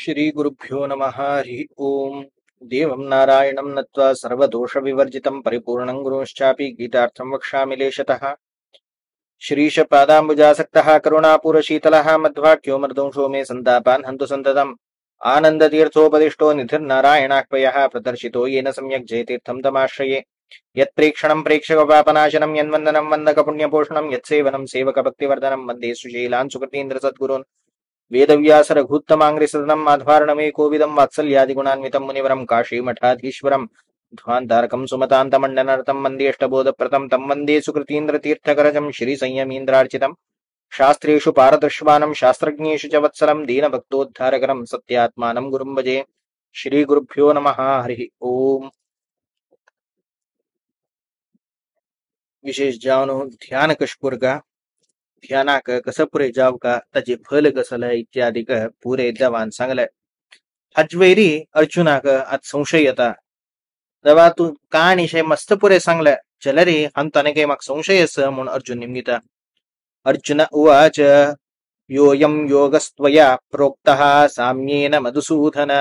श्री गुरुभ्यो नमः हरि ओम। देवं नारायणं नत्वा सर्वदोषविवर्जितं परिपूर्णं गुरुश्चापि गीतार्थं वक्ष्यामि लेशतः। श्रीशपादाम्बुजासक्तः करुणापूरशीतलः मध्वाक्यो मर्दंशो मे सन्तापान् हन्तु सन्ततम्। आनन्दतीर्थोपदिष्टो निधिर्नारायणाह्वयः प्रदर्शितो येन सम्यक् जयतीर्थं तमाश्रये। यत्प्रेक्षणं प्रेक्षकपापनाशनं यन्वन्दनं वन्दकपुण्यपोषणं यत्सेवनं सेवकभक्तिवर्धनं वन्दे सुशीलान् सुकृतीन्द्र सद्गुरून्। वेदव्यास रघुत्तमांग्रिसदनं माध्वार्णमे कोविदं वात्सल्यादिगुणान्वितं मुनिवरं काशीमठाधीश्वरं ध्वान्तारकं सुमतान्तमण्डनरतं वन्देष्टबोधप्रदं तं वन्दे सुकृतीन्द्रतीर्थकरजं श्रीसंयमीन्द्रार्चितं। शास्त्रेषु पारदर्शवानं शास्त्रज्ञेषु च वत्सलं दीनभक्तोद्धारकरं सत्यात्मानं गुरुं भजे। श्रीगुरुभ्यो नमः हरि ओम। विशेष जावनो ध्यान कशपुर का ध्यानाक कसं पुरे जाव का त्याचे फल कसलं इत्यादी पुरे जवान सांगलं। हजवेरी अर्जुनाक आज संशय येता तेव्हा तू का निशय मस्त पुरे सांगलं चलरे हंतनके मग संशय म्हणून अर्जुन निमित्त अर्जुन उवाच योऽयं योगस्त्वया प्रोक्तः साम्येन मधुसूदन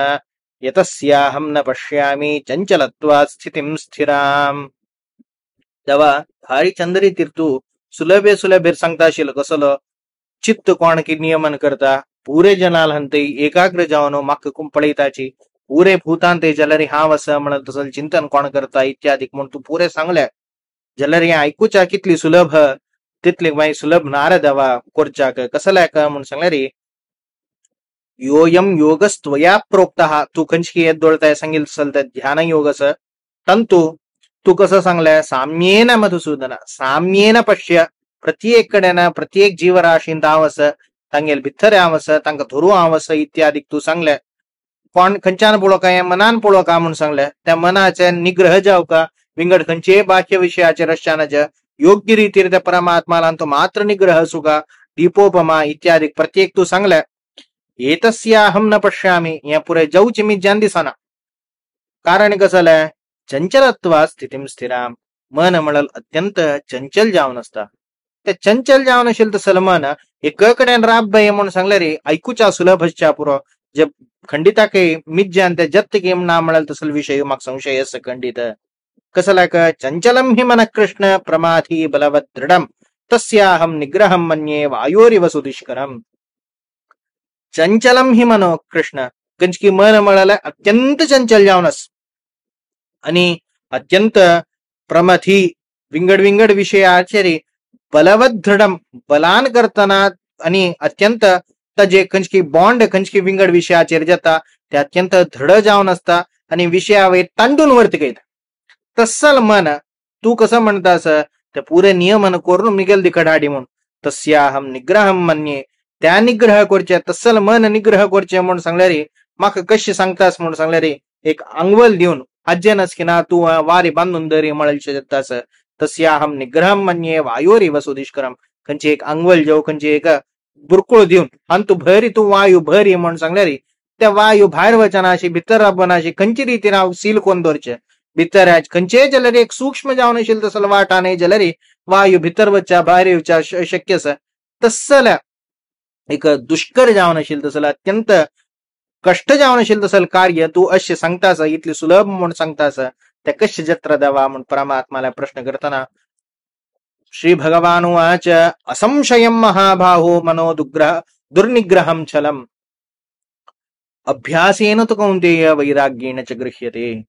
यतस्याहं न पश्यामि चंचलत्वात् स्थितिं स्थिराम। तेव्हा हरिचंद्री तीर्थू सुलभे सुलभे सांगताशील कसलं चित्त कोण की नियमन करता पुरे जनाल हंते एकाग्र जावनो मक्क कुंपळीताची पुरे भूतांते जलरी हा वस म्हणत तसल चिंतन कोण करता इत्यादी म्हणून तू पुरे सांगल्या जलरी ऐकूच्या कितली सुलभ तितली बाई सुलभ नार दवा कोरचाक कसला का म्हणून सांगल्या रे। योयम योगस्त्वया प्रोक्तः तू कंचकी दोळताय सांगिल सल ध्यान योगस तंतु तू कसं सांगलाय साम्येन मधुसूदन साम्येन पश्य प्रत्येक कडेना प्रत्येक जीवराशींत आवस तांगेल भितर आवस तांका धरू आवस इत्यादी तू सांगले कोण खंच्यान पळो काय मनान पळो का म्हणून सांगले त्या मनाचे निग्रह जाव का विंगड खंचे बाह्य विषयाचे रश्यानाच योग्य रीतीर त्या परमात्माला तो मात्र निग्रह असू का दीपोपमा इत्यादी प्रत्येक तू सांगले। एतस्याहं न पश्यामि या पुरे जाऊची मी जान दिसाना कारण कसलं चंचलत्वा स्थितीम स्थिराम मन म्हणल अत्यंत चंचल जावन असता त्या चंचल जावन असेल तसं मन एककडे राब म्हणून सांगले रे ऐकूच्या सुलभच्या पुरो जे खंडिताके मिज्जान त्या जत्त गेम ना म्हणल तसल विषय मग संशय असं खंडित कसला का चंचलम हि मन कृष्ण प्रमाथी बलवत दृढम तस्याहं निग्रहं मन्ये वायोरिव सुदुष्करम। चंचलम हि मनो कृष्ण कंचकी मन म्हणलं अत्यंत चंचल जावनस आणि अत्यंत प्रमथी विंगड विंगड विषय आचारी बलवत दृढम बलान करताना आणि अत्यंत तजे खंचकी बॉन्ड खंचकी विंगड विषयाचेर जाता ते अत्यंत दृढ जावन असता आणि विषयावे तांडून वरती घेत तसल मन तू कसं म्हणतास ते पुरे नियमन करून निघेल दिखडाडी म्हणून तस्याहं निग्रहं मन्ये त्या निग्रह करचे तसल मन निग्रह करचे म्हणून सांगले रे माका कशी सांगतास म्हणून सांगले रे एक अंगवल देऊन अज्जनस की ना तू वारी बांधून दरी मळल जातास तस्याहं निग्रहं मन्ये वायोरिव सुदुष्करम खंची एक अंगवल जाऊ खंची एक बुरकुळ देऊन आणि तू भरी तू वायू भरी म्हणून सांगले रे त्या वायू बाहेर वचनाशी भितर बनाशी खंची रीती नाव सील कोण दोरचे भितर खंचे जलरी एक सूक्ष्म जावन असेल तसल वाटा नाही जलरी वायू भितर वच्चा बाहेर येऊच्या शक्य तसल एक दुष्कर जावन असेल तसल अत्यंत कष्ट जावन असेल तसल कार्य तू असे सांगतास इतली सुलभ म्हणून सांगतास त्या कश्य जत्र दवा म्हणून परमात्माला प्रश्न करताना श्री भगवान उवाच असंशयं महाबाहो मनो दुर्निग्रहं छलम अभ्यासेन तु कौन्तेय वैराग्येन च गृह्यते।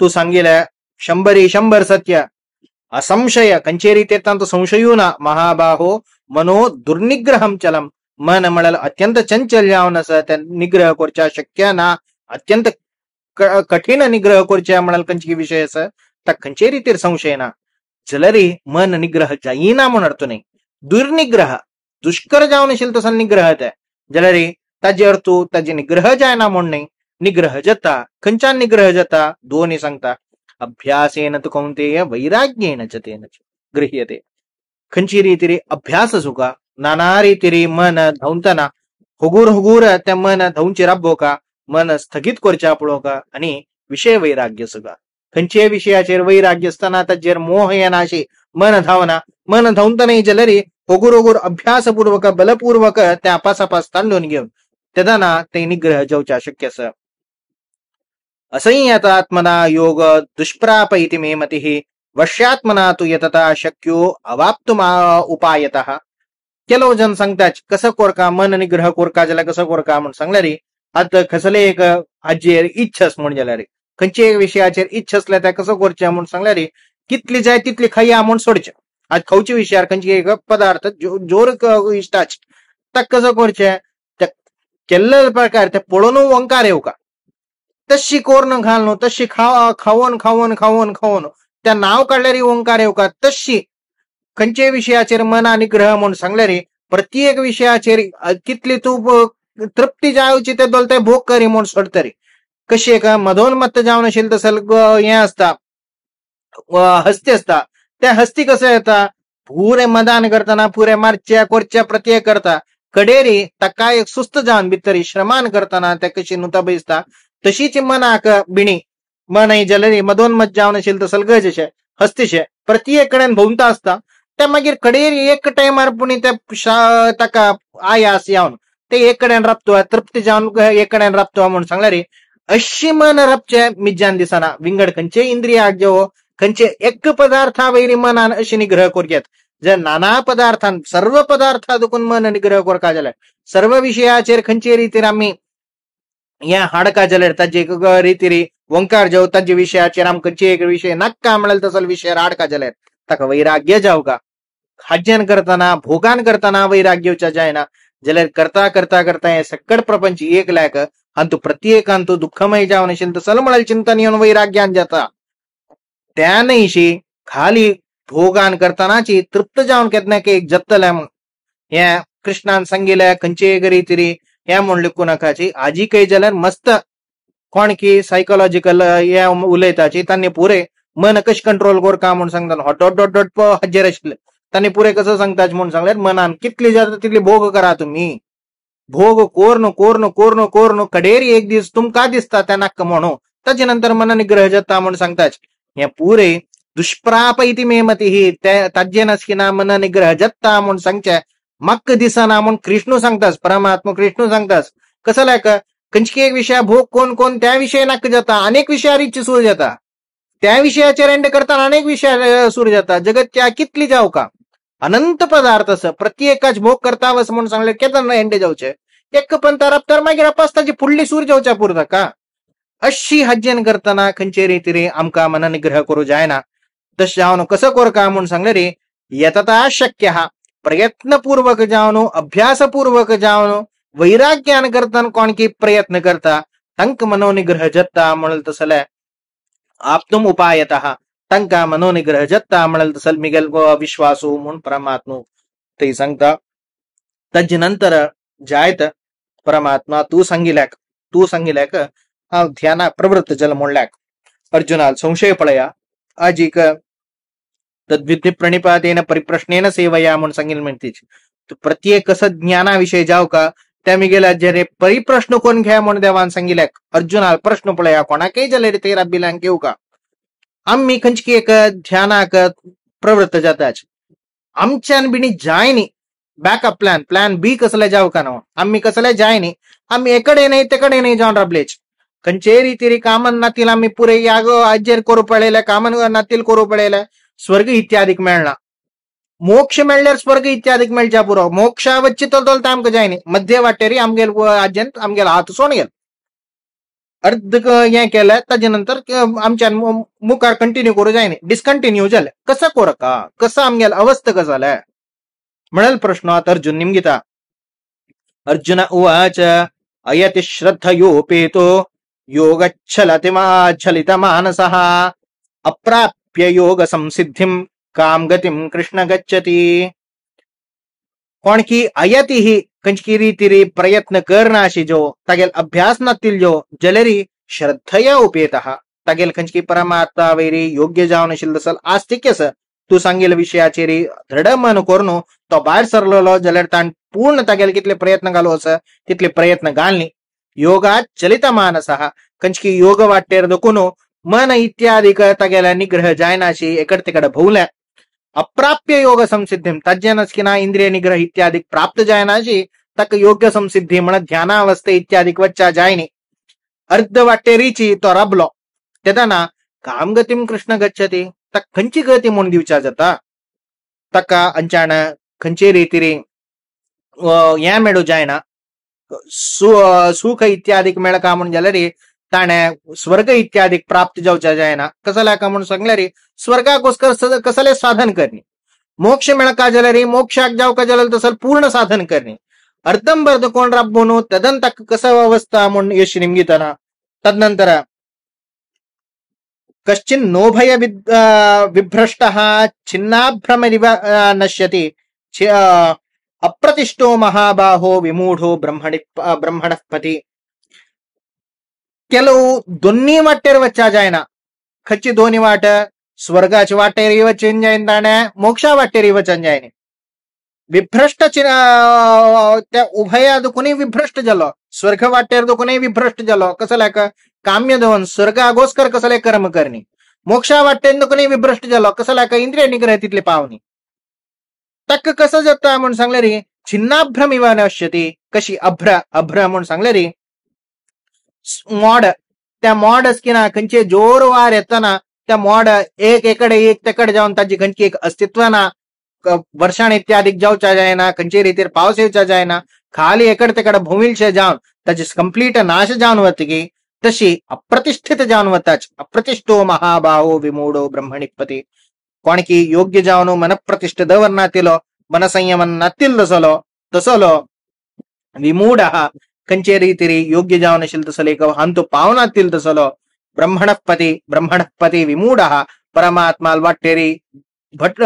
तू सांगितलं 100 सत्य असंशय कंचेरी तीर्थांत संशयू ना महाबाहो मनो दुर्निग्रहं चलम मन म्हणल अत्यंत चंचल जावन असं त्या निग्रह करच्या शक्य ना अत्यंत कठीण निग्रह करच्या म्हणाल कंचकी विषय असं त्या खंचेरी तीर संशय ना जलरी मन निग्रह जाईना म्हणून अर्थ नाही दुर्निग्रह दुष्कर जावन असेल तसा निग्रह आहे जलरी ताजे अर्थ ताजे निग्रह जायना म्हणून नाही निग्रह जता खंचा निग्रह जता दोन्ही सांगता अभ्यासेन तु कौन्तेय वैराग्येन च तेन गृह्यते खंची रीती अभ्यास सुका नाना रीती मन धावताना हुगूर त्या मन धावूनचे राबो का मन स्थगित करच्या पळो का आणि विषय वैराग्य सुका खंचे विषयाचेर वैराग्य असताना ताजेर मोह येनाशी मन धावताना जलरी हुगूर अभ्यासपूर्वक बलपूर्वक त्या आपासापास तांडून घेऊन तेदाना ते निग्रह जावचे अशक्य आसा. असंयतात्मना योग दुष्प्राप इति मे मतिः वश्यात्मना तु यतता शक्यो अवाप्तुम उपायतः. ಕೆಲವು ಜನ सांगतात कसं कोरका मन निग्रह कोरका जाल्यार कसं कोरका म्हणून सांगल्यार आतां कसले एक हाजेर इच्छा आस म्हण जाल्यार खंयच्या एक विशयाचेर इच्छा असल्या त्या कसं करचें म्हणून सांगल्यार कितली जाय तितली खाया म्हूण सोडचें. आज खंयच्या विशयार खंयचे एक पदार्थ जोर इश्टाच ताका कसं करचें त्या केल्ले प्रकार ते पळोवन ओंकार येवका तशी कोर घाल न्हू तशी खावोन खावोन खावोन खावोन त्या नाव काढल्यार ओंकार येवका तशी खंयचे विशयाचेर मना निग्रह म्हणून सांगल्यार प्रत्येक विशयाचेर कितली तूं तृप्ती जावची ते दोल ते भोग करी म्हूण सोडतरी. कशी एक मधोन्मत्त जावन आशिल्ली तसं हें आसता हस्ती आसता त्या हस्ती कसं येता पुरे मदान करतना पुरे मारच्या कोरच्या प्रत्येक करता कडेरी ताका एक सुस्त जावन भितरी श्रमान करतना ते कशी नुता दिसता तशीच मनाक बिणी मन जाल्यार मधोन्मत्त जावन आशिल्ली तसं गजशे हस्तीशे प्रत्येक कडेन भोंवता आसता ते मागीर कडेर एक टायमार पुणी ते ताका आयास येवन ते एक कडेन राबतो तृप्ती जावन एक कडेन राबतो म्हणून सांगल्यार अशी मन रपचे मिज्यान दिसना. विंगड खंयचे इंद्रियाक जेवो खंयचे एक पदार्था वयरी मनान अशी निग्रह करचेत. जर नाना पदार्थान सर्व पदार्था देखून मन निग्रह करता जाल्यार सर्व विशयाचेर खंयचे रितीर आमी हें हाडका जाल्यार ताजे रितीर ओंकार जेव ताजे विशयाचेर आमकां खंयचे एक विशय नाका म्हळ्यार तसले विशयार हाडका जाल्यार ताका वैराग्य जावका. हाज्यान करतना भोगान करतना वैराग्य येवच्या जायना जाल्यार करता करता करता हे सकट प्रपंच एक लायक आनी तूं प्रत्येकान तूं दुःखमय जावन आशिल्लें तसलें म्हळ्यार चिंतन येवन वैराग्यान जाता. त्या न्हयशी खाली भोगान करतनाची तृप्त जावन केन्ना एक जत्तले म्हूण हें कृष्णान सांगिल्लें खंयचे एक रितीरी हें म्हूण लिखूं नाकाची हाजी खंय जाल्यार मस्त कोण की सायकोलॉजिकल हें उलयताची तांणी पुरे मन कशें कंट्रोल करता म्हूण सांगता हॉट हाजेर आशिल्ले तांणी पुरे कसं सांगताच म्हूण सांगल्यार मनान कितली जाता तितली भोग करा तुमी भोग कोर न्हू कडेरी एक दीस तुमकां दिसता त्या नाका म्हणू ताचे नंतर मन निग्रह जाता म्हूण सांगताच. हें पुरे दुष्प्राप इति मे मतिः ताजे नसकिना मन निग्रह जाता म्हूण सांगचे म्हाका दिसना म्हूण कृष्ण सांगताच. परमात्मा कृष्ण सांगताच कसं लायक खंयचे एक विशया भोग कोण त्या विशय नाका जाता अनेक विशयार इच्छा सूर जाता त्या विशयाचेर एंड करतना अनेक विशय सूर जाता. जगतच्या कितली जावका अनंत पदार्थ आसा प्रत्येकाच भोग करता वस म्हूण सांगल्यार केन्ना एंड जावचे एक पंत राबतर मागीर आपास ताची फुडली सूर जावच्या पुरता का. अशी हाज्यान करतना खंयचे रितीरी आमकां मन निग्रह करूं जायना. तशें जावन कसं करका म्हूण सांगल्यार यतता शक्य आहा प्रयत्नपूर्वक जावन अभ्यासपूर्वक जावन वैराग्यान करतना कोण की प्रयत्न करता तांकां मनोनिग्रह जाता म्हणल्यार तसले आप्तुम उपायतः तांकां मनोनिग्रह जाता म्हणल्यार तसले मिगेल विश्वासू म्हूण परमात्मा ते सांगता. ताजे नंतर जायत परमात्मा तूं सांगिल्ल्याक हांव ध्यानाक प्रवृत्त जाल म्हणल्याक अर्जुनाल संशय पळया आजीक तद्विधी प्रणिपातेन परिप्रश्नेन सेवया म्हणून सांगिल्लें म्हणटीच प्रत्येक कसं ज्ञाना विशय जावका त्या मिगेल्या जरे परिप्रश्न कोण घ्या म्हणून देवान सांगिल्ल्याक अर्जुनाल प्रश्न पळया कोणाकय जाल्यार ते राबिल्यांक येवका आमी खंयची एक ध्यानाक प्रवृत्त जाताच. आमच्यान बिणी जाय न्ही बॅकअप प्लॅन बी कसले जावका न्हू आमी कसले जाय न्ही आमी एकडे न्ही तेकडे न्ही जावन राबलेच खंयचे रितीरी कामन नातील आमी पुरे याग हाजेर करूं पळयले कामन नातील करूं पळयले स्वर्ग इत्यादीक मेळना. मोक्ष मेळ्ळ्यार स्वर्ग इत्यादीक मेळच्या पुरो मोक्षा वच्चे तो आमकां जाय न्ही मध्य वाटेरी आमगेल हाजेन आमगेल हात सोड गेल अर्ध हें केलें ताजे नंतर आमच्यान मुखार कंटिन्यू करूं जाय न्ही डिस्कंटिन्यू जालें कसं करका कसं आमगेल अवस्था कसं जालें म्हणाल प्रश्नात अर्जुन निमगिता. अर्जुन उवाच अयति श्रद्धयोपेतो योगच्छलितमानसः अप्राप्य योग संसिद्धिं काम गतिं कृष्ण गच्छति. कोण की अयति ही खंयची रितीरी प्रयत्न करनाशी जो तागेल अभ्यास नातील जो जलेरी श्रद्धया उपेतः तागेल खंयची परमात्मा वयरी योग्य जावन आशिल्लो सल आस्तिक आसा तूं सांगिल्ल्या विशयाचेर दृढ मन करून तो भायर सरलेलो जाल्यार ताण पूर्ण तागेले कितले प्रयत्न घालू आसा तितले प्रयत्न घालनी. योगात चलित मानसः खंयची योग वाटेर देखून मन इत्यादीक तागेल्या निग्रह जायनाशी एकड तिकड भोवल्या. अप्राप्य योग संसिद्धीं ताज्यान नसकिना इंद्रिय निग्रह इत्यादीक प्राप्त जायनाशी तक योग्य संसिद्धी म्हण ध्यानावस्थे इत्यादी वच्चा जायनी अर्ध वाटेरीची तो रबलो तेदना काम गतीम कृष्ण गच्छति तक खंची गती म्हणून दिवचा जाता तका अंचाण खंची रीतिरी या मेळू जायना सुख इत्यादी मेळ का म्हणून जाल्यार ताणे स्वर्ग इत्यादी प्राप्त जावचा जायना कसला का म्हणून सांगल्यार स्वर्गाकोस्कर कसले साधन करणी मोक्ष मेळका जाल्यार मोक्षाक जावका जाल्यार तसल पूर्ण साधन करणी अर्धंबर्ध कोण रब्बोनु तदन तक कस अवस्था म्हणून यश निमगितना तदनंतर कश्चिन नोभय विभ्रष्टः छिन्नाभ्रमरिव नश्यति अप्रतिष्ठो महाबाहो विमूढो ब्रह्मणः पति ಕೆಲವು दोन्ही वाटेर वच्चा जायना खच्ची दोन्ही वाट स्वर्गाची वाटेर वचन जायना मोक्षा वाटेर वचन जायनी विभ्रष्ट त्या उभया दुखुनी विभ्रष्ट जालो स्वर्ग वाटेर दुखुनी विभ्रष्ट जालो कसला का काम्य दोन स्वर्गागोस्कर कसले कर्म करणी मोक्षा वाटेन दुखुनी विभ्रष्ट जालो कसला का इंद्रिय निग्रह तिथले पावनी तक कसं जाता म्हणून सांगल्यार छिन्नाभ्रम इव नश्यति कशी अभ्र म्हणून सांगल्यार मोड त्या मोड असकिना खंयचे जोर वार येतना त्या मोड एक एकडे एक तेकडे जाऊन ताची खंयची एक अस्तित्व ना वर्षाण इत्यादी जावचा जायना खंयचे रितीर पावस येवचा जायना खाली एकड तेकड भूमिलशे जावन ताची कंप्लीट नाश जावन वतकी तशी अप्रतिष्ठित जावन वताच अप्रतिष्ठो महाबाहो विमूढो ब्रह्मणिपती कोणकी योग्य जावन मनप्रतिष्ठ दवरनातिलो मनसंयमन नातील तसलो विमूढ खंचे रीतिरी योग्य जावन आशिल्लो तसलो एक हंतु पावनातील तसलो ब्रह्मणपती विमूढ परमात्मा वाटेरी भट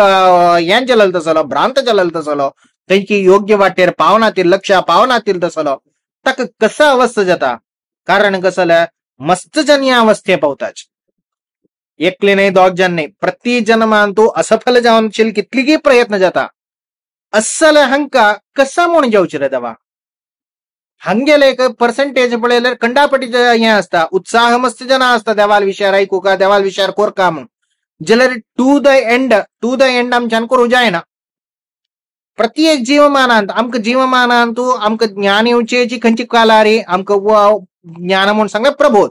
यां चलल तसलो भ्रांत चलल तसलो खंयची योग्य वाटेर पावनातील लक्ष पावनातील तसलो तक कसा अवस्था जाता कारण कसले मस्त जन या अवस्थे पावताच एकले नाही दोग जन नाही प्रति जन्मान तू असफल जावन शील कितलीगी प्रयत्न जाता अस्सल हंका कसा म्हणून जावची रे दवा हंगेले एक पर्सेंटेज पळयल्यार कंडापटी हे असता उत्साह मस्त जना असता देवाल विचार ऐकू का देवाल विचार कोरका म्हणून जाल्यार टू द एंड आमच्यान करूं जायना प्रत्येक जीवमानांत तू आमकां ज्ञान येवचेची खंयची कालारी आमकां ज्ञान म्हणून सांगल्यार प्रबोध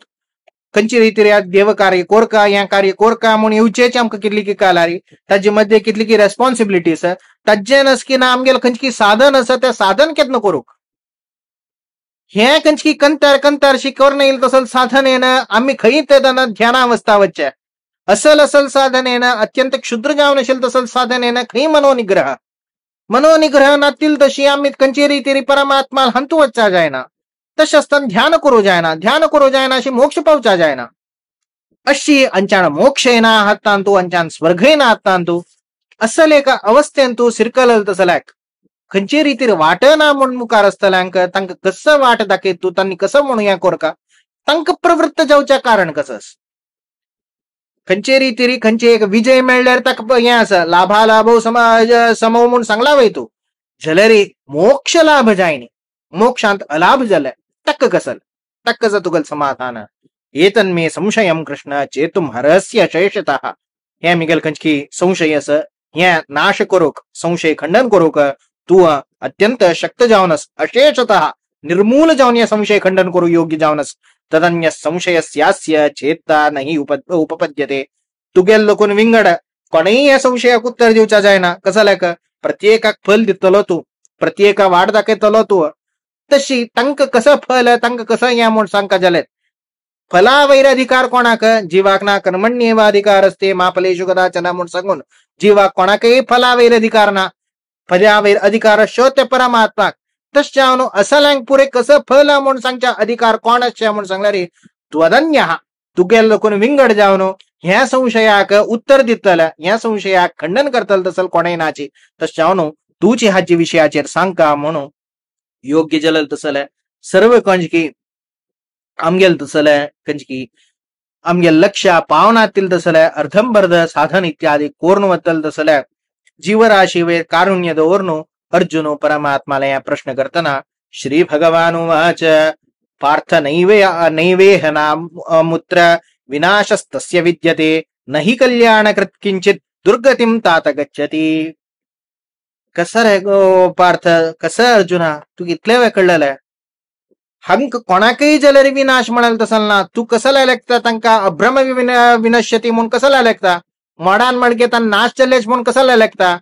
खंयची रीतीर देव कार्य कोरका हे कार्य कोरका म्हणून येवचेची आमकां कितली की कालारी ताजे मध्ये कितली की रेस्पॉन्सिबिलिटीज ताजे नसकिना आमगेलें खंयची साधन आसा तें साधन केन्ना करूंक हे खंयची कंतार शिकोर येईल तसल साधन येना आमी खंय तेदना ध्यानावस्था वच्चे असल साधन येना अत्यंत क्षुद्र जावन आशिल्लें तसल साधन येना खंय मनोनिग्रह नातील तशी आमी खंयची रीतीर परमात्मा हंतू वच्चा जायना तशें आसतना ध्यान करूं जायना अशी मोक्ष पावचा जायना अशी अंचाण मोक्ष येना हातान तू अंचान स्वर्ग येना हातान तू असल एका अवस्थेन तू सिरकल तसल्याक खंयचे रीतीर वाट ना म्हणून मुखार आसतल्यांक तांकां कसं वाट दाखयत तू तांणी कसं म्हणून हें कोरका तांकां प्रवृत्त जावचें कारण कसं खंयचे रीतीर खंयचे एक विजय मेळ्ळ्यार ताका हें आसा लाभालाभो समो म्हणून सांगला वय तू जाल्यार मोक्ष लाभ जायनी मोक्षांत अलाभ जाले तक्क कसं तुगल समाधान एतन्मे संशयम कृष्ण चेतुम हरस्य शेषतः हे मिगल खंयची संशय आसा हे नाश करूक संशय खंडन करूक तू अत्यंत शक्त जावनस अशेषतः निर्मूल जावन हे संशय खंडन करू योग्य जावनस तदन्य संशयस्यास्य चेता नाही उपपद्यते तुगेल लोकून विंगड कोणीय हे संशयाक उत्तर दिवचा जायना कसल्याक प्रत्येकाक फल दितलो तू प्रत्येका वाट दाखयतलो तू तशी तांकां कसं फल तांकां कसं या म्हूण सांगता जाल्यार फला वैराधिकार कोणाक जीवाक ना कर्मण्येव अधिकार असते मा फलेषु कदाचन म्हूण सांगून जीवाक कोणाकय फला वैराधिकार ना फल्या वैर अधिकार शोध परमात्माक तशें न्हू असल्यांक पुरे कसं फल म्हूण सांगच्या अधिकार कोण आसचे म्हूण सांगल्यार त्वदन्य तुगेल लोकून विंगड जावन ह्या संशयाक उत्तर दितले ह्या संशयाक खंडन करतले तसल कोणेय नाची तशें न्हू तूची हाची विशयाचेर सांगता म्हणून योग्य जलल तसले सर्व खंयची आमगेल तसले खंयची आमगे लक्ष पावनातील तसले अर्धंबर्ध साधन इत्यादी कोरून वतल तसले जीवराशी वेळ कारुण्य दवरनु अर्जुनो परमात्माला या प्रश्न करतना श्री भगवान उवाच पार्थ नैवेह नामुत्र विनाशस्तस्य विद्यते नहि कल्याणकृत किंचित दुर्गतिम तात गच्छति कसं रे गो पार्थ, कसं अर्जुना, तू इतल्या वेळ कळलेलं हंक कोणाकही जलरी विनाश म्हणाल तसल ना, तू कसं लायलेकता तांका अभ्रम विनश्यती म्हणून कसं लायलेकता, मोडान मडगे तान नाश चलेच म्हणून कसं लायलेकता,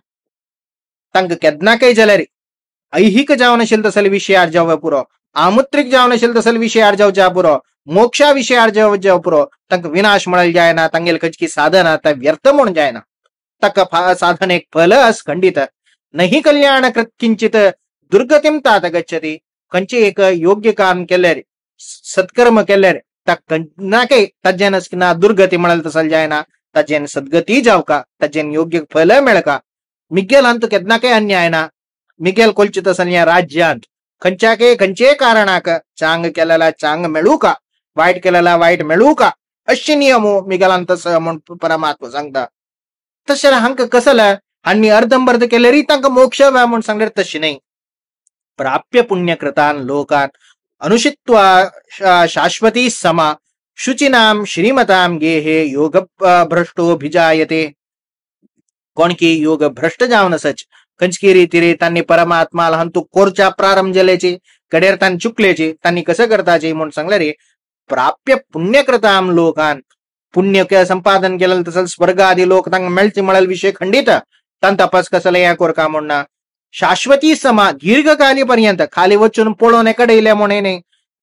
तांक केदना काही जलरी ऐहिक जावन असेल तसल विषय आर्जाव पुरो, आमुत्रिक जावन असेल तसल विषय आर्जाव पुरो, मोक्षा विषय आर्जाव पुरो, तंक विनाश म्हणाल जाय ना, तांगेल कचकी साधन आता व्यर्थ म्हणून जाय ना, तक साधन एक फल अस खंडित नाही कल्याण कृत किंचित दुर्गतीम तात गच्छती, कंचे एक योग्य काम केल्यारे सत्कर्म केल्यारे ना काही तज्जन ना दुर्गती म्हणाल तसल जाय ना, तज्जन सद्गती जाव का, तज्जन योग्य फल मिळ का, मिगेल अंत केदना काही अन्याय ना, मिगेल कोलचित असल या राज्यांत खंचे कारणाक चांग केलेला चांग मिळू का, वाईट केलेला वाईट मिळू का, अशी नियमो मिगेलांत म्हणून परमात्मा सांगता. तसे हंक कसलं आणि अर्धंबर्ध केलेली तांक मोक्ष म्हणून सांगणार तशी नाही. प्राप्य पुण्यकृतान लोकान अनुषित्वा शाश्वती समा शुचिनाम श्रीमताम गेहे योग भ्रष्टो भिजायते. कोण की योग भ्रष्ट जावन सच कंचकी रीती त्यांनी परमात्माला हंतू कोरच्या प्रारंभ जलेचे कडेर तान चुकलेचे त्यांनी कसं करताचे म्हणून सांगले रे. प्राप्य पुण्यकृताम लोकान पुण्य संपादन केलं तसं स्वर्ग आदी लोक तांग मेळचे मळल विषय खंडित तन तपास कसला या कोरका म्हणणं शाश्वती समा दीर्घकाली पर्यंत खाली वचून पळून एकडे इल्या म्हणून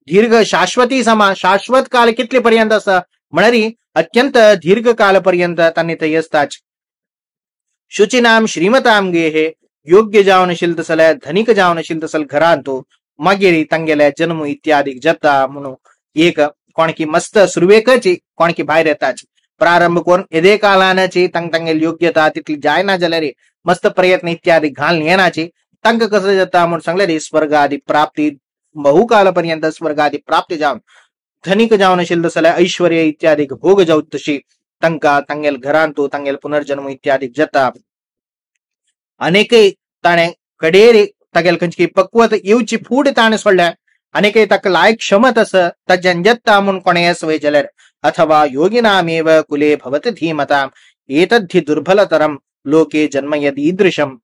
दीर्घ शाश्वती समा शाश्वत काल कितले पर्यंत असं म्हणरी अत्यंत दीर्घकाल पर्यंत त्यांनी ते असताच. शुचिनाम श्रीमताम गे हे योग्य जावनशील तसल धनिक जावनशील तसल घरांतो मागेरी तंगेल्या जन्म इत्यादी जता म्हणून एक कोणकी मस्त सुरवेकची कोणकी बाहेर येताच प्रारंभ करून एदे कालानाची तंग तंगेल योग्यता तिथली जाय ना जाल्या रे मस्त प्रयत्न इत्यादी घालून येण्याची तंग कसं जाता म्हणून सांगले रे. स्वर्ग आदी प्राप्ती बहुकालपर्यंत स्वर्ग आदी प्राप्ती जाऊन धनिक जावनशील तसल ऐश्वर इत्यादी भोग जाऊ तशी तंका तंगेल घरांतो तंगेल पुनर्जन्म इत्यादी जता अनेके ताणे कडेरी तगेल कंचकी पक्वत येऊची फूड ताणे सोडल्या अनेके तक लायक क्षमत अस तज्जता म्हणून कोणे वय जलर अथवा योगिनामेव कुले भवत धीमताम एतद्धि दुर्बलतरम लोके जन्म यदीदृशम.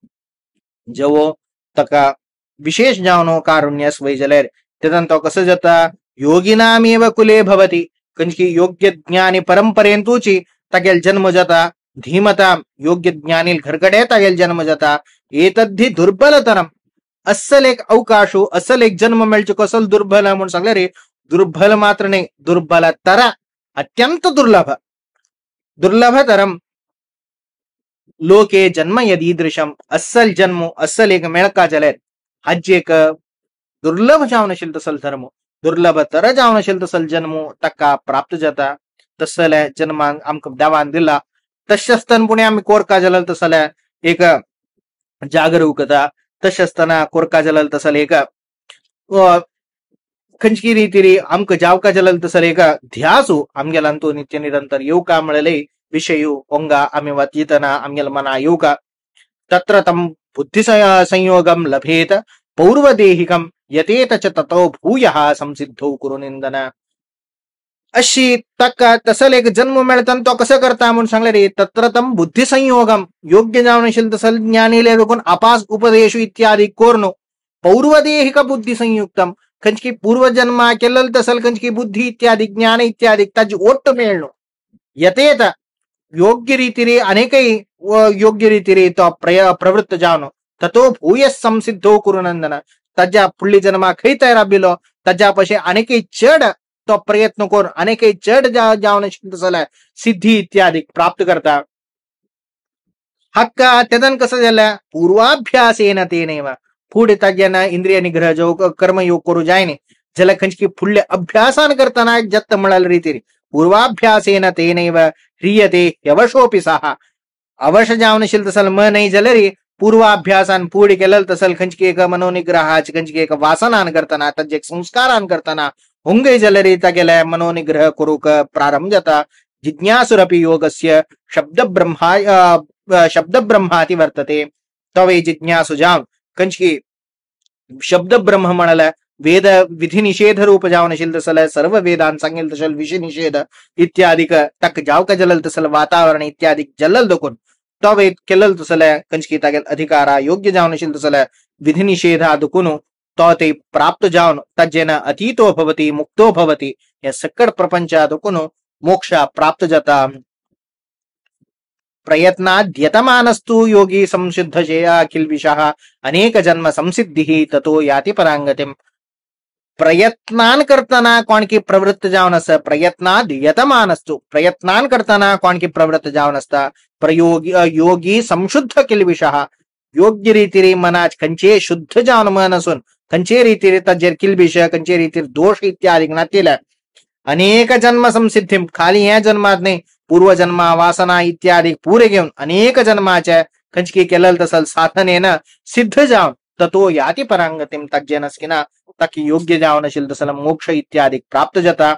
जवो तका विशेष जावनो कारुण्यस वय जलर तदंतो कसं जाता योगिनामेव कुले भवती कंचकी योग्य ज्ञानी परंपरेंतूची तगेल जन्म जाता धीमताम योग्य ज्ञानी घरकडे तगेल जन्म जाता एतद्धि दुर्बलतरम अस्सल एक अवकाशो अस्सल एक जन्म मिळचे कसल दुर्बल म्हणून सांगले रे. दुर्बल मात्र नाही दुर्बल तरा अत्यंत दुर्लभतरम लोके जन्म यदीदृशम अस्सल जन्म अस्सल एक मेळका जलेत हज एक दुर्लभ जावनशील तसल धर्म दुर्लभ तर जावनशील तसल जन्म तक्का प्राप्त जाता. तसल जन्मान आमक देवान दिला तशस्तन पुणे आम्ही कोरका जलल तसल एक जागरूकता तशस्तना कोरका जलल तसल एक खंचकी रीती आमक जावका जलल तसल एक ध्यासू आमगेलांतो नित्य निरंतर येऊ का मिळले विषयू ओंगा आम्ही वाचितना आमगेल मना येऊ का तत्र तम बुद्धी संयोगम लभेत पौर्वदेहिकम यतेत च ततो भूयः संसिद्धो कुरु निंदन. अशी तक्का तसल एक जन्म मिळताना तो कसं करता म्हणून सांगले रे. तत्र तम बुद्धी संयोगम योग्य जावनशील तसल ज्ञानीले लोकन अपास उपदेशु इत्यादी कोरनो पौर्वदेहिक बुद्धी संयुक्तम कंचकी पूर्वजन्मा केलल तसल कंचकी बुद्धी इत्यादी ज्ञान इत्यादी ताजी ओट्ट मिळणो यतेत योग्य रीतीने अनेकही योग्य रीतीने तो प्रवृत्त जावनो ततो भूय संसिद्धो कुरुनंदन तज्या पुढली जन्मा खै तयार बिलो तज्या पशे अनेकही चढ तो प्रयत्न करून अनेकही चढ जावने सिद्धी इत्यादी प्राप्त करता. हक्का तदन कसं झालं पूर्वाभ्यासेन तेनेव पुढे तज्ञांना इंद्रिय निग्रह जो कर्मयोग करू जायने जल खंचकी पुढले अभ्यासान करताना जत्त मिळाल रीती पूर्वाभ्यासेन तेनेव ह्रियते यवशोपि सहा अवश जावनशील तसल म नाही जलरी पूर्वाभ्यासान पुढे केलं तसल खंचकी एक मनोनिग्रहाची खंचकी एक वासनान करताना तज्जे संस्कारान करताना उंगे जलरी तगेला मनोनिग्रह करूक प्रारंभ जाता. जिज्ञासुरपि योगस्य शब्द ब्रह्माति वर्तते तवे जिज्ञासु जाव कंचकी शब्द ब्रह्म म्हणाला वेद विधि निषेध रूप जावनशील तसल सर्व वेदान सांगेल तसल विषय निषेध इत्यादी तक जाव का जलल तसल वातावरण इत्यादी जलल दोकून तो वेद केलल तसल कंचकी तागेल अधिकारा योग्य जावन शिल तसल विधि निषेधा दुकुनु तो ते प्राप्त जावन तज्जेन अतीतो भवति मुक्तो भवति या सकड प्रपंचादुकुनु मोक्ष प्राप्त जाता प्रयत्नाद्यतमानस्तु योगी संसिद्ध चेया किल्बिषः अनेक जन्म संसिद्धिः ततो याति परांगतिम प्रयत्नान करताना कोण की प्रवृत्त जावन असं प्रयत्नाद यतमानस्तु प्रयत्नान करताना कोण की प्रवृत्त जावन असता प्रयोगी योगी संशुद्ध किल्बिषः योग्य रीतीरी मनाच कंचे शुद्ध जावन मन असून कंचे रीतीरी तज्जेर किल्बिष कंचे रीतीर दोष इत्यादी ज्ञातील अनेक जन्म संसिद्धी खाली ह्या जन्मात नाही पूर्व जन्मा वासना इत्यादी पुरे घेऊन अनेक जन्माच्या कंचकी केलल तसल साधनेनं सिद्ध जाऊन ततो याति परांगतिम तज्जेनस्किना तक योग्य जावनशील तसल मोक्ष इत्यादी प्राप्त जाता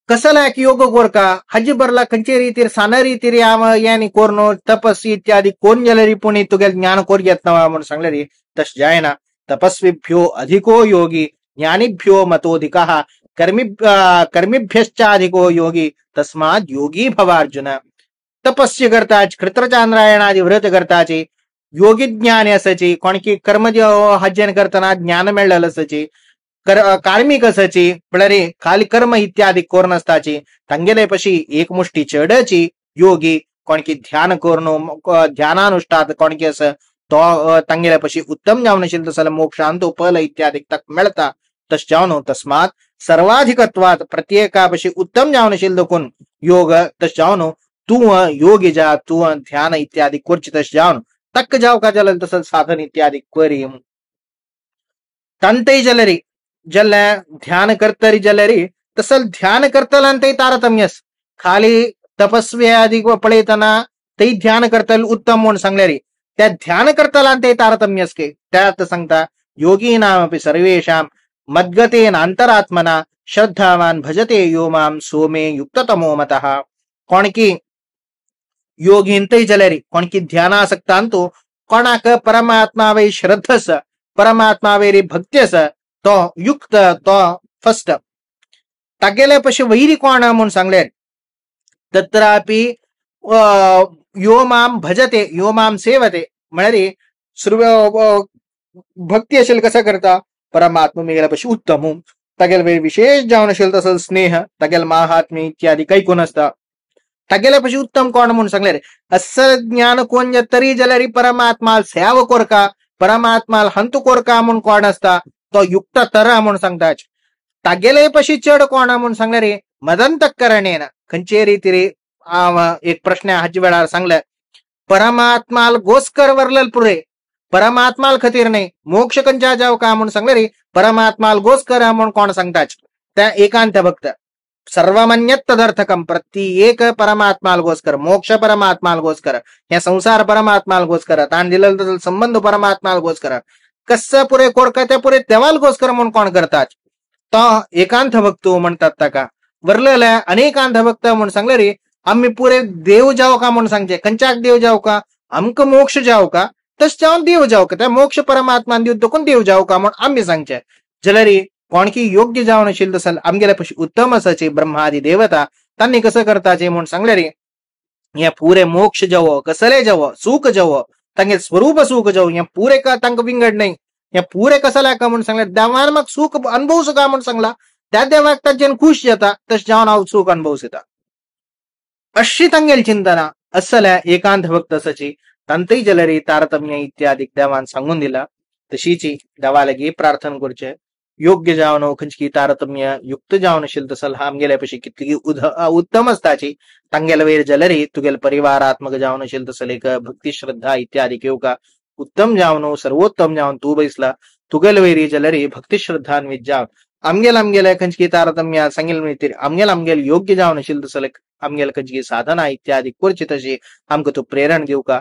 कसला योग कोरका हज बरला कंचे रीतीर साना रीतीर यानी कोरनो तपस्वी इत्यादी कोण जलरी पुणे तुगेल ज्ञान कोर यत्नवा म्हणून सांगलेरी तस जायना तपस्वीभ्यो अधिको योगी ज्ञानीभ्यो मतोधिकः कर्मीभ्यश्चाधिको योगी तस्माद योगी भवार्जुन तपस्या करताच कृतचांद्रायणादि व्रत करताचे योगी ज्ञान असायची कोणकी कर्म हज्जन करताना ज्ञान मिळालं असायची कार्मिक असायची पळरे खाली कर्म इत्यादी कोर नसताची तंगेले पशी एक मुष्टी चढची योगी कोणकी ध्यान कोरनो ध्यानानुष्ठात कोणकी असं तो तंगेले पशी उत्तम जावनशील तसल मोक्षांतो पल इत्यादी तक मिळता तस जावनो तस्मात सर्वाधिकत्वात प्रत्येकापशी उत्तम जावनशील दुखून योग तस जावनो तू योगी जा तू ध्यान इत्यादी कुर्ची तस जावन तक जाव का जल तसल साधन इत्यादी क्वरी तंतई जलरी जल ध्यान करतरी जलरी तसल ध्यान करतलंतई तारतम्यस खाली तपस्वी आदि पळेतना ते ध्यान करतल उत्तम म्हणून सांगल्यारी त्या ध्यान करतलांतई तारतम्यस के त्यात सांगता योगीनामपि सर्वेषां मद्गतेन अंतरात्मना श्रद्धावान भजते यो माम सोमे युक्ततमो मतः कोणकी योगींतई जलरी कोणकी ध्यानासक्तांतो कोणाक परमात्मा वै श्रद्धस परमात्मा वैरी भक्त्यस तो युक्त तो फस्ट तागेले पशी वैरी कोण म्हणून सांगले तत्रापि यो माम भजते यो माम सेवते म्हणजे भक्ती असेल कसा करता परमात्मा मेला पशी उत्तम तगेल विशेष जावन असेल तसं स्नेह तगेल महात्म्य इत्यादी काही कोण असता तगेला पशी उत्तम कोण म्हणून सांगले रे असं ज्ञान कोण तरी जलरी परमात्मा सेव कोरका परमात्मा हंतु कोरका म्हणून कोण असता तो युक्त तर म्हणून सांगता तगेले पशी चढ कोण म्हणून सांगले रे मदंत करणेन खंचे रीती एक प्रश्न हज वेळा सांगलं परमात्माल गोस्कर वरल पुरे परमात्माल खतीर नाही मोक्ष कंचा जाव का म्हणून सांगले रे परमात्माल गोस्कर म्हणून कोण सांगताच त्या एकांत भक्त सर्वमन्यत तदर्थकम प्रत्येक परमात्माल गोस्कर मोक्ष परमात्माल गोस्कर या संसार परमात्माल गोस्कर ताण दिलेलं तसं संबंध परमात्माल गोस्कर कसं पुरे कोरका त्या पुरे देवाल गोस्कर म्हणून कोण करतात तो एकांत भक्त म्हणतात का वरलेल्या अनेकांत भक्त म्हणून सांगले रे आम्ही पुरे देव जाव का म्हणून सांगते कंचाक देव जाव का अमक मोक्ष जाव का तस जाऊन देव जाव का त्या मोक्ष परमात्मा युद्ध कोण देव जाव का म्हणून आम्ही सांगचे जलरी कोणकी योग्य जावन असेल तसल आमगेल्या पशी उत्तम असाचे ब्रह्मादी देवता त्यांनी कसं करताचे म्हणून सांगले रे या पुरे मोक्ष जाव कसले जाव सुख जाव तांगे स्वरूप सुख जाव या पुरे का तांग विंगड नाही या पुरे कसला का म्हणून सांगले देवान मग सुख अनुभवस का म्हणून सांगला त्या देवाक जन खुश जाता तस जावन आव सुख अनुभवस येता अशी तांगेल चिंतना असल्या एकांत भक्त असाची तंतई जलरी तारतम्य इत्यादी देवान सांगून दिला तशीची देवालगी प्रार्थना करचे योग्य जावन खंचकी तारतम्य युक्त जावन असेल तसल आमगेल्या पशी कितकी उत्तम असताची तांगेल वेर जलरी तुगेल परिवारात्मक जावन असेल तसल एक भक्ती श्रद्धा इत्यादी केव का उत्तम जावन सर्वोत्तम जावन तू बैसला तुगेल वेरी जलरी भक्ती श्रद्धान्वित जाव आमगेल खंचकी तारतम्य सांगेल मिळतील आमगेल योग्य जावन असेल तसल आमगेल खंचकी साधना इत्यादी करची तशी आमक तू प्रेरण देऊ का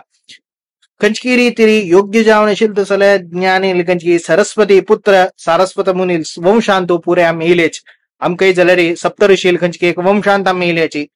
कंचकी रीती योग्य जावन असेल तसल ज्ञानी कंचकी सरस्वती पुत्र सारस्वत मुनी वंशांतो पुरे आम्ही इलेच आमकही जलरी सप्तऋषील कंचकी एक वंशांत आम्ही इल्याची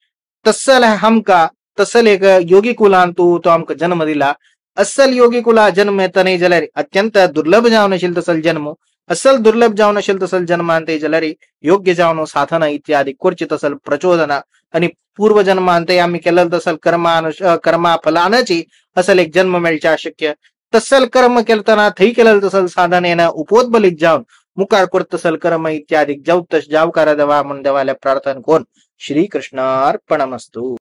तसल हमका तसल एक योगी कुलांतू तो आमक जन्म दिला असल योगी कुला जन्म येता नाही जलरी अत्यंत दुर्लभ जावन असेल तसल जन्म असल दुर्लभ जावन असेल तसल जन्मांते जलरी योग्य जावन साधना इत्यादी क्वचित असल प्रचोदन आणि पूर्वजन्मांते आम्ही केलं तसल कर्मा फलानची असल एक जन्म मेळच्या शक्य तसल कर्म केलतना थई केलं तसल साधनेनं उपोद्बलित जाऊन मुकार करत तसल कर्म इत्यादी जाऊ तस जावकार देवा म्हणून देवाला प्रार्थना कोण श्रीकृष्णार्पणमस्तु.